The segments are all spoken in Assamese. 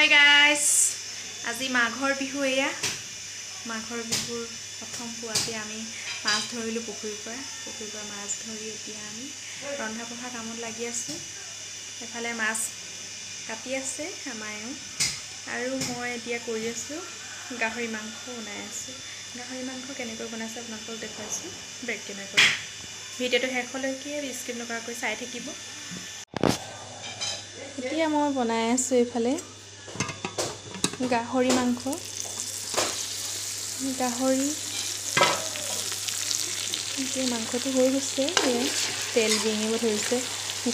Hi guys, আজি মাঘৰ বিহু এয়া মাঘৰ বিহুৰ প্ৰথম পুৱাতে আমি মাছ ধৰিলো পুখুৰীৰ পৰা মাছ ধৰি এতিয়া আমি ৰন্ধা বঢ়া কামত লাগি আছো এফালে মাছ কাটি আছে আমায়ো আৰু মই এতিয়া কৰি আছো গাহৰি মাংস বনাই আছো গাহৰি মাংস কেনেকৈ বনাইছো আপোনালোকক দেখাইছো ব্ৰেক কেনেকৈ ভিডিওটো শেষলৈকে স্কিপ নকৰাকৈ চাই থাকিব এতিয়া মই বনাই আছো এফালে গাহৰি মাংস গাহৰি এতিয়া মাংসটো হৈ গৈছে তেল বিঙিব ধৰিছে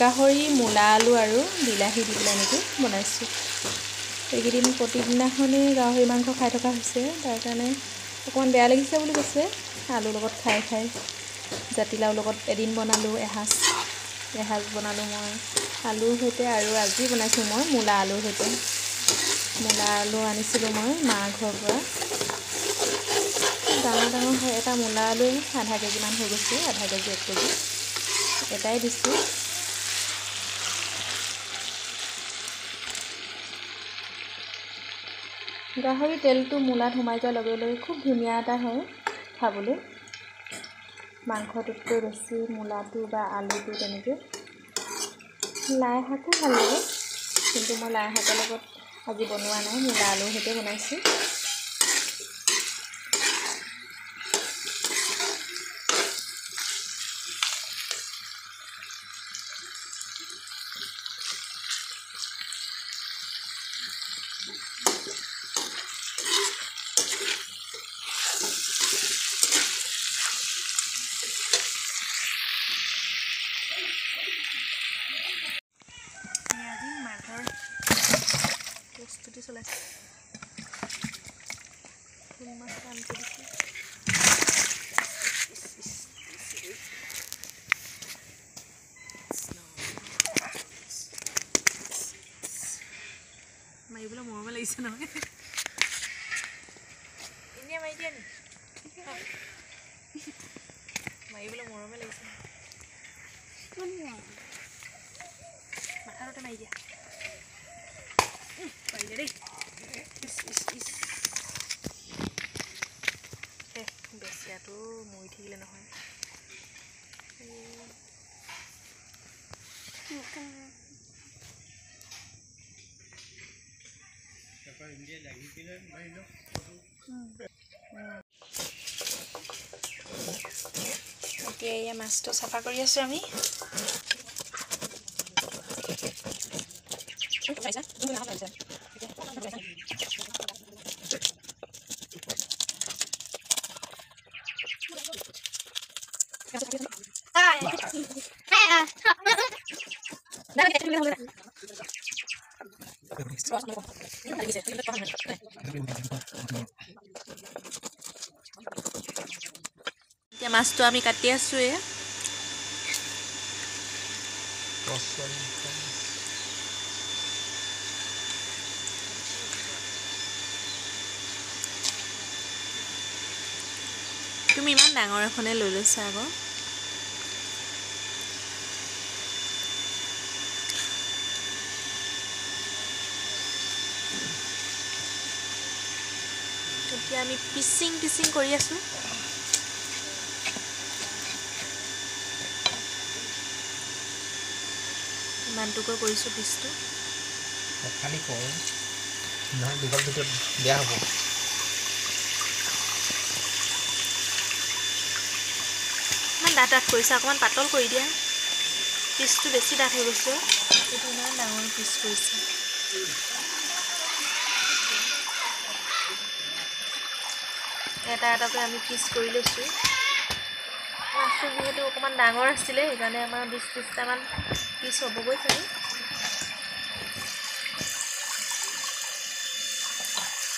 গাহৰি মূলা আলু আৰু বিলাহী দি পেলাই এনেকৈ বনাইছোঁ এইকেইদিন প্ৰতিদিনাখনেই গাহৰি মাংস খাই থকা হৈছে তাৰ কাৰণে অকণমান বেয়া লাগিছে বুলি কৈছে আলুৰ লগত খাই জাতিলাওৰ লগত এদিন বনালোঁ এসাঁজ বনালোঁ মই আলুৰ সৈতে আৰু আজি বনাইছোঁ মই মূলা আলুৰ সৈতে মূলা আলু আনিছিলোঁ মই মাৰ ঘৰৰ পৰা ডাঙৰ হয় এটা মূলা আলু আধা কেজিমান হৈ গৈছে আধা কেজি 1 কেজি এটাই দিছোঁ গাহৰি তেলটো মূলাত সোমাই যোৱাৰ লগে লগে খুব ধুনীয়া এটা হয় খাবলৈ মাংসটোতকৈ বেছি মূলাটো বা আলুটো তেনেকৈ লাই শাকো ভাল লাগে কিন্তু মই লাই শাকৰ লগত আজি বনোৱা নাই মূলা আলুৰ সৈতে বনাইছোঁ প্ৰস্তুতি চলাইছে ফুল মাছ আনতে দিছে মাৰিবলৈ মৰম লাগিছে নহয় এনে মাৰি দিয়া নি মাৰিবলৈ মৰমে লাগিছে মাথাতে মাৰি দিয়া পাৰিলে দেই বেছিয়াটো মৰি থাকিলে নহয় এতিয়া এয়া মাছটো চাফা কৰি আছো আমি এতিয়া মাছটো আমি কাটি আছো তুমি ইমান ডাঙৰ এখনে লৈ লৈছা আকৌ এতিয়া আমি পিচিং কৰি আছো ইমানটুকু কৰিছো পিচটো খালি কৰো নহয় দীঘল ভিতৰত বেয়া হ'ব ইমান ডাঠ কৰিছা অকণমান পাতল কৰি দিয়া পিচটো বেছি ডাঠ হৈ গৈছে এইটো ইমান ডাঙৰ পিচ কৰিছে এটাকৈ আমি পিচ কৰি লৈছোঁ মাছটো যিহেতু অকণমান ডাঙৰ আছিলে সেইকাৰণে আমাৰ 20-30টামান পিচ হ'বগৈ চাগে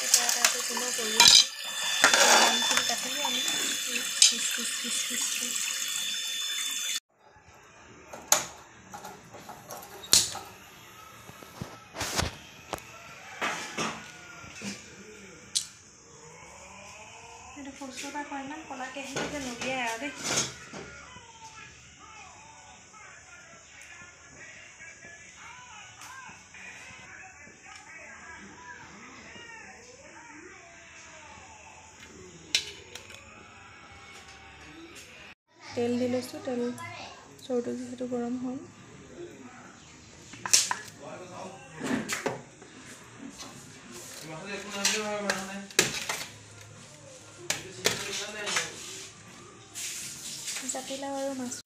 এটা কোনো কৰি আছোঁ ইমানখিনি কাটিলোঁ আমি পিচ এইটো ফচুটা কয় ইমান কলাকে আহিলে যে নদিয়াই আৰু দেই তেল দি লৈছোঁ, তেল চৰুটো যিহেতু গৰম হ'ল। জাতিলাও আৰু মাছৰ